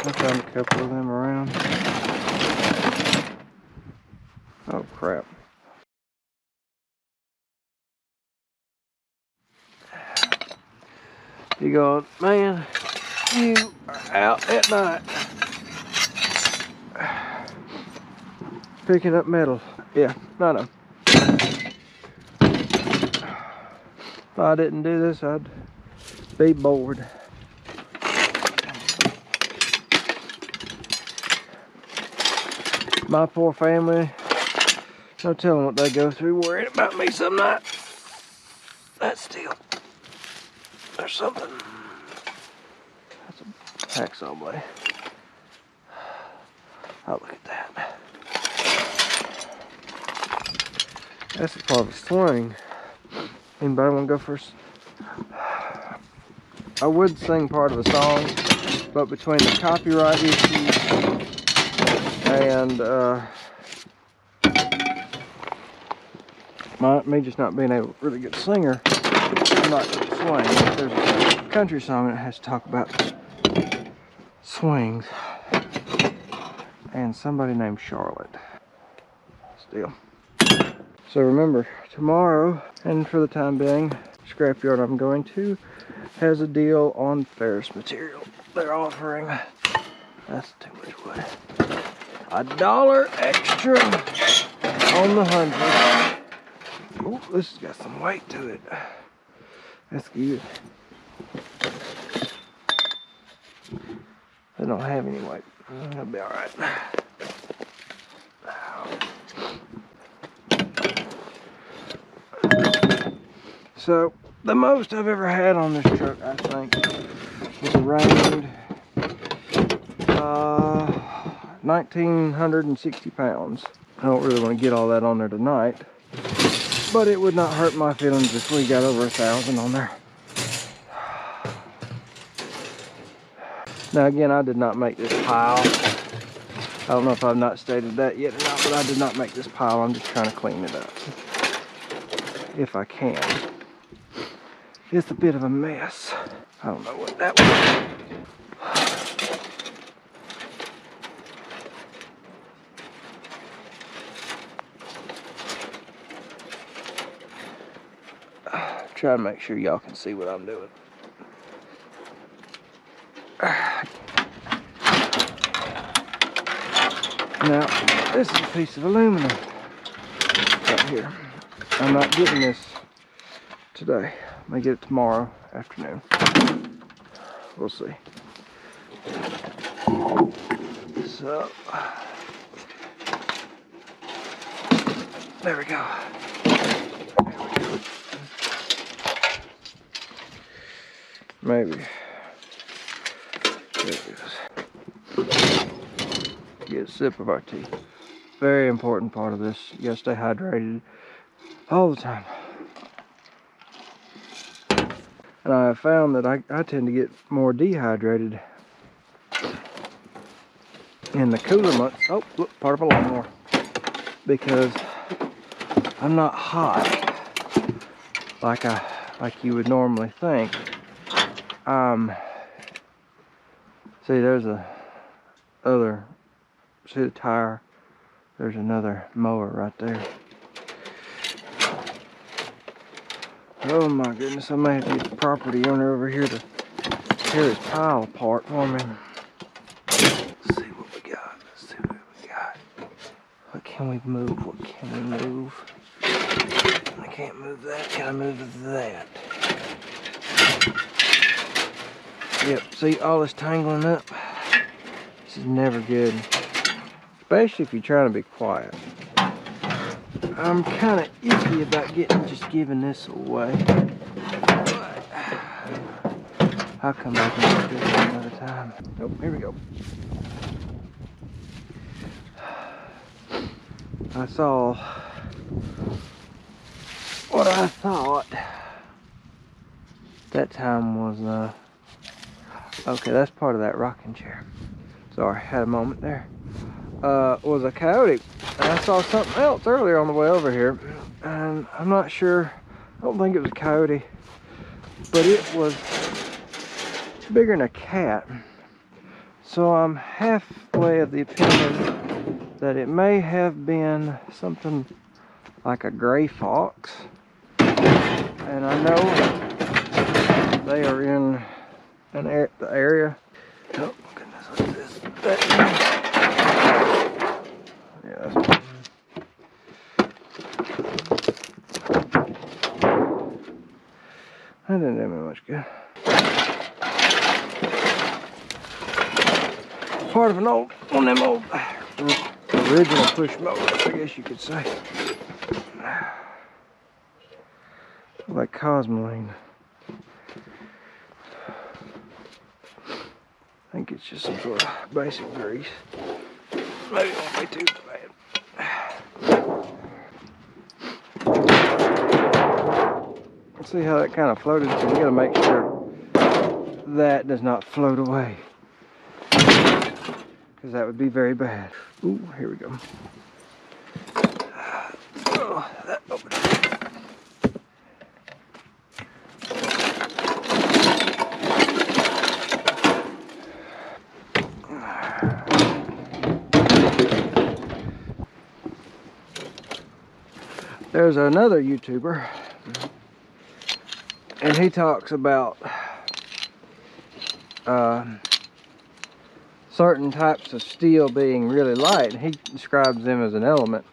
I found a couple of them around. Oh crap. You go, man, you are out at night picking up metal. Yeah, I know. If I didn't do this, I'd be bored. My poor family, no telling what they go through worrying about me some nights. That's still, there's something. That's a hacksaw blade. Oh, look at that. That's a part of a swing. Anybody want to go first? I would sing part of the song, but between the copyright issues and me just not being a really good singer, I'm not going to swing. If there's a country song that has to talk about swings and somebody named Charlotte. Still. So remember, tomorrow, and for the time being, scrapyard I'm going to has a deal on ferrous material. They're offering, that's too much wood, $1 extra on the 100. Oh, this has got some weight to it. That's good. They don't have any weight. That'll be alright. So, the most I've ever had on this truck, I think, was around 1,960 pounds. I don't really want to get all that on there tonight, but it would not hurt my feelings if we got over 1,000 on there. Now again, I did not make this pile. I don't know if I've not stated that yet or not, but I did not make this pile. I'm just trying to clean it up, if I can. It's a bit of a mess. I don't know what that was. Try to make sure y'all can see what I'm doing. Now, this is a piece of aluminum right here. I'm not getting this today. I may get it tomorrow afternoon. We'll see. So, there we go. Maybe. There it is. Get a sip of our tea. Very important part of this. You gotta stay hydrated all the time. And I have found that I tend to get more dehydrated in the cooler months. Oh, look, part of a lawnmower. Because I'm not hot like you would normally think. See, there's see the tire? There's another mower right there. Oh my goodness, I may have to get the property owner over here to tear his pile apart for me. Let's see what we got. Let's see what we got. What can we move? What can we move? I can't move that. Can I move that? Yep, see all this tangling up? This is never good. Especially if you're trying to be quiet. I'm kind of iffy about just giving this away. But I'll come back and do this another time. Oh, here we go. I saw what I thought that time was, okay, that's part of that rocking chair. Sorry, had a moment there. Was a coyote. And I saw something else earlier on the way over here, and I'm not sure, I don't think it was a coyote, but it was bigger than a cat. So I'm halfway of the opinion that it may have been something like a gray fox. And I know they are in the area. Oh goodness, look at this. Yeah, that's that didn't do me much good. Part of one of them old original push motors, I guess you could say. Like Cosmoline. I think it's just some sort of basic grease. Maybe it won't be too bad. See how that kind of floated? So you gotta make sure that does not float away, because that would be very bad. Ooh, here we go. Oh, that opened. There's another YouTuber, and he talks about certain types of steel being really light, and he describes them as an element.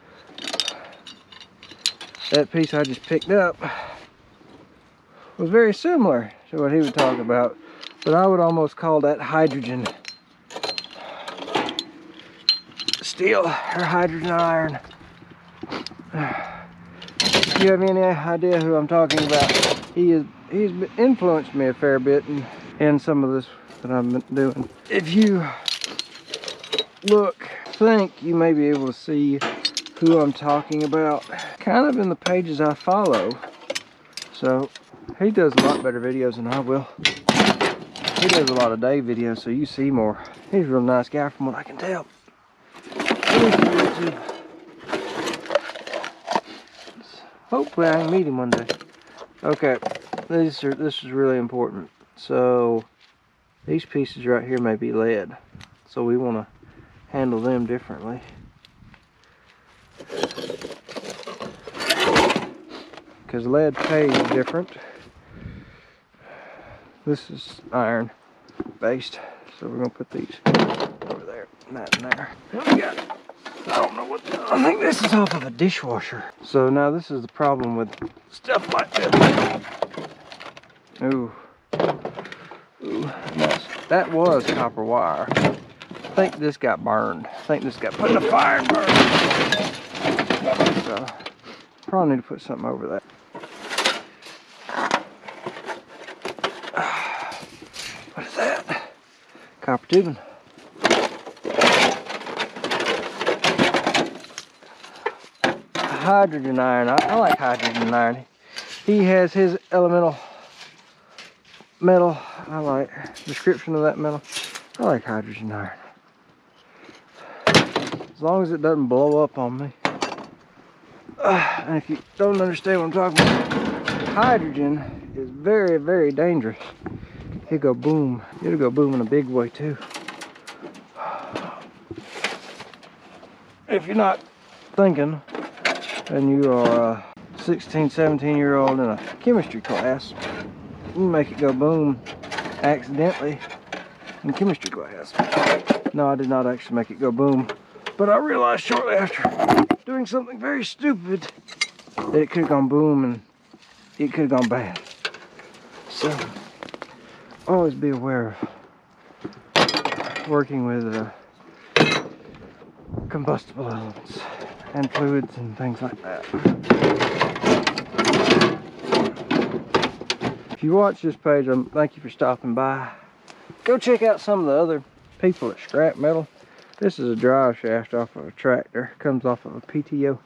That piece I just picked up was very similar to what he would talk about, but I would almost call that hydrogen steel or hydrogen iron. If you have any idea who I'm talking about, he's influenced me a fair bit in some of this that I've been doing. If you think you may be able to see who I'm talking about, kind of in the pages I follow. So he does a lot better videos than I will. He does a lot of day videos, so you see more. He's a real nice guy from what I can tell. Hopefully I can meet him one day. Okay, this is really important. So these pieces right here may be lead, so we want to handle them differently. Because lead pays different. This is iron based, so we're gonna put these over there, and that in there. What we got? I don't know what. I think this is off of a dishwasher. So now this is the problem with stuff like this. Ooh, ooh, that was copper wire. I think this got burned. I think this got put in a fire and burned. So probably need to put something over that. What is that? Copper tubing. Hydrogen iron. I like hydrogen iron. He has his elemental metal. I like description of that metal. I like hydrogen iron. As long as it doesn't blow up on me. And if you don't understand what I'm talking about, hydrogen is very, very dangerous. It'll go boom. It'll go boom in a big way too. If you're not thinking, and you are a 16, 17-year-old in a chemistry class, you make it go boom accidentally in chemistry class. No, I did not actually make it go boom, but I realized shortly after doing something very stupid that it could have gone boom and it could have gone bad. So always be aware of working with combustible elements and fluids and things like that. If you watch this page, thank you for stopping by. Go check out some of the other people at Scrap Metal. This is a drive shaft off of a tractor. Comes off of a PTO.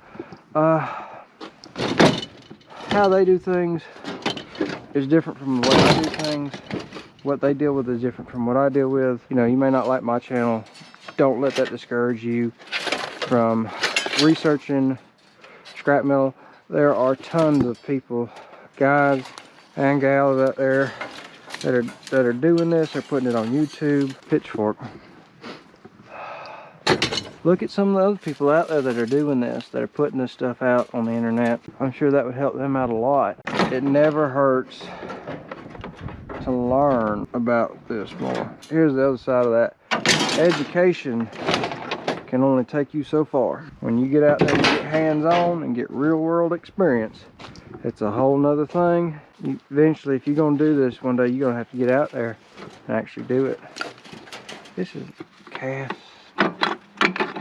How they do things is different from the way I do things. What they deal with is different from what I deal with. You know, you may not like my channel. Don't let that discourage you from researching scrap metal. There are tons of people, guys and gals out there that are doing this. They're putting it on YouTube. Pitchfork. Look at some of the other people out there that are doing this, that are putting this stuff out on the internet. I'm sure that would help them out a lot. It never hurts to learn about this more. Here's the other side of that. Education can only take you so far. When you get out there and get hands-on and get real-world experience, it's a whole nother thing. Eventually, if you're gonna do this one day, you're gonna have to get out there and actually do it. This is cast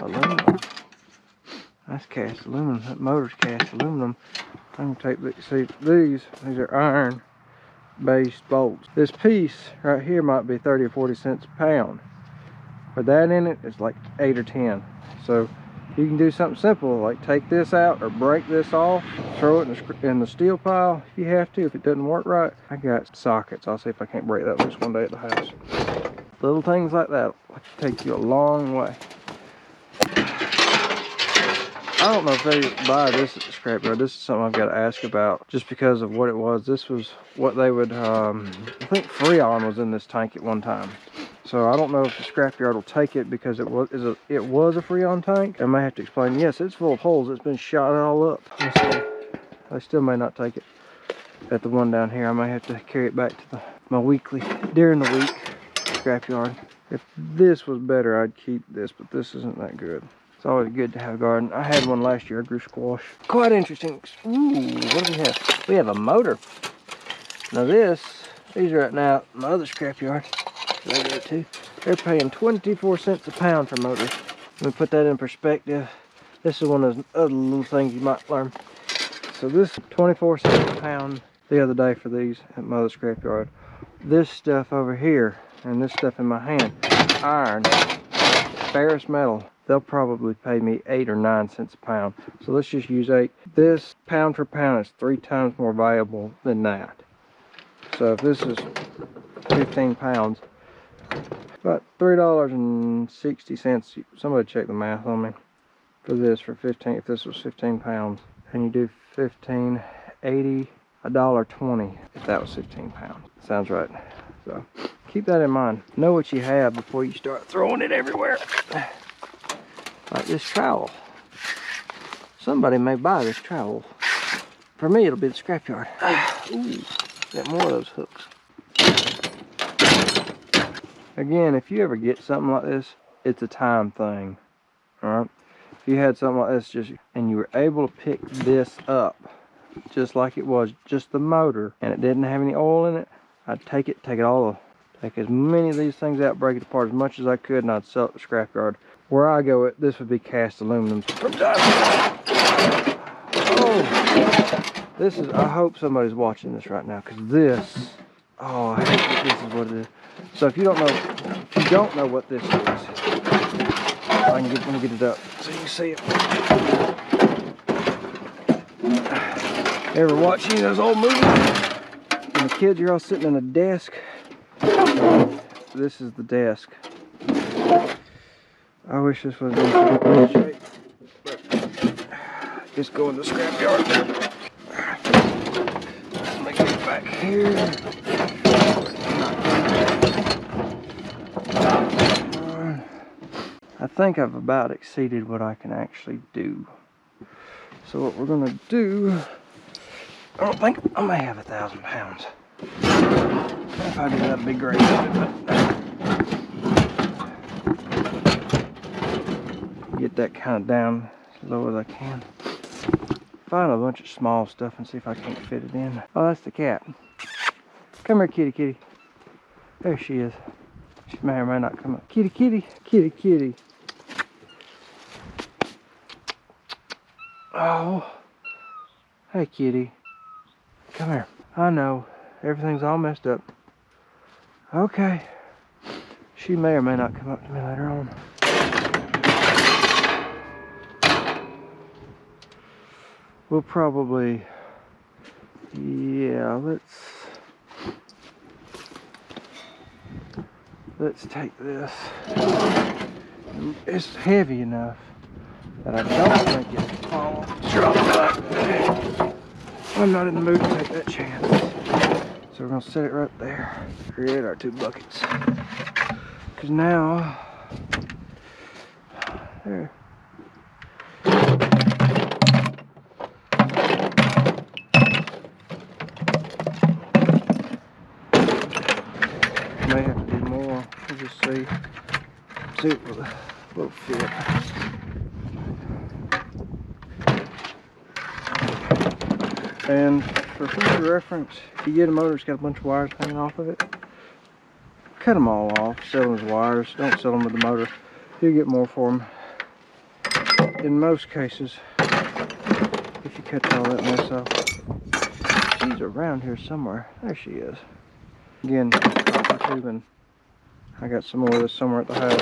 aluminum. That's cast aluminum. That motor's cast aluminum. I'm gonna take these are iron-based bolts. This piece right here might be 30 or 40 cents a pound. With that in it, it's like 8 or 10. So you can do something simple like take this out or break this off, throw it in the steel pile if you have to, if it doesn't work right. I got sockets. I'll see if I can't break that loose one day at the house. Little things like that will take you a long way. I don't know if they buy this at the scrapyard. This is something I've got to ask about just because of what it was. This was what they would, I think Freon was in this tank at one time. So I don't know if the scrapyard will take it because it was a Freon tank. I may have to explain, yes, it's full of holes. It's been shot all up. I still may not take it at the one down here. I may have to carry it back to my weekly, during the week, scrapyard. If this was better, I'd keep this, but this isn't that good. It's always good to have a garden. I had one last year. I grew squash. Quite interesting. Ooh, what do we have? We have a motor. Now these are right now at my other scrapyard. They do it too. They're paying 24 cents a pound for motors. Let me put that in perspective. This is one of those other little things you might learn. So this 24 cents a pound the other day for these at my other scrapyard. This stuff over here and this stuff in my hand, iron, ferrous metal, they'll probably pay me 8 or 9 cents a pound. So let's just use 8. This pound for pound is 3 times more valuable than that. So if this is 15 pounds, about $3.60. Somebody check the math on me for this for 15. If this was 15 pounds, and you do 15, 80, $1.20 if that was 15 pounds. Sounds right. So keep that in mind. Know what you have before you start throwing it everywhere. Like this trowel. Somebody may buy this trowel. For me, it'll be the scrapyard. Ooh, got more of those hooks. Again, if you ever get something like this, it's a time thing, all right? If you had something like this and you were able to pick this up just like it was, just the motor, and it didn't have any oil in it, I'd take as many of these things out, break it apart as much as I could, and I'd sell it to scrapyard. Where I go, this would be cast aluminum. Oh, I hope somebody's watching this right now, because this, oh, I hate that this is what it is. So if you don't know what this is, let me get it up so you can see it. Ever watch any of those old movies? And the kids are all sitting in a desk. This is the desk. I wish this was in good shape, but just go in the scrapyard. Let me get it back here. I think I've about exceeded what I can actually do. So what we're gonna do, I don't think I may have 1,000 pounds. If I do, that'd be great. Get that kind of down as low as I can. Find a bunch of small stuff and see if I can't fit it in. Oh, that's the cat. Come here, kitty, kitty. There she is. She may or may not come up. Kitty, kitty, kitty, kitty. Oh, hey kitty, come here. I know, everything's all messed up. Okay, she may or may not come up to me later on. We'll probably, yeah, let's take this. It's heavy enough that I don't think it will fall. Drop it. I'm not in the mood to take that chance. So we're gonna set it right there. Create our 2 buckets. Cause now There. May have to do more. We'll just see. See it will fit. And for future reference, if you get a motor that's got a bunch of wires hanging off of it, cut them all off. Sell them as wires. Don't sell them with the motor. You get more for them. In most cases, if you cut all that mess off. She's around here somewhere. There she is. Again, copper tubing. I got some more of this somewhere at the house.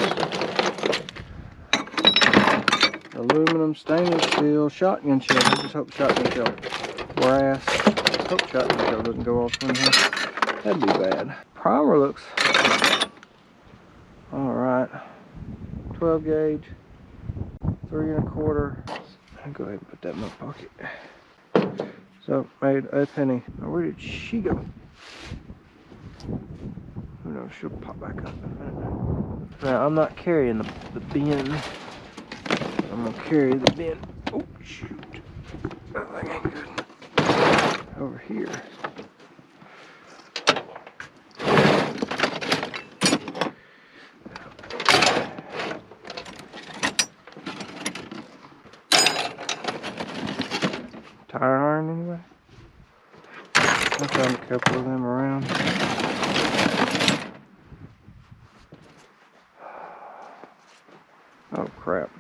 Aluminum, stainless steel, shotgun shell. I just hope the shotgun shell brass. Hope shotgun shell doesn't go off in here. That'd be bad. Primer looks alright. 12 gauge, 3 1/4. I'll go ahead and put that in my pocket. So, made a penny. Now, where did she go? Who knows, she'll pop back up in a minute. Now, I'm not carrying the bin. I'm gonna carry the bin. Oh, shoot. That thing ain't good. Over here. Tire iron anyway? I found a couple of them around. Oh crap.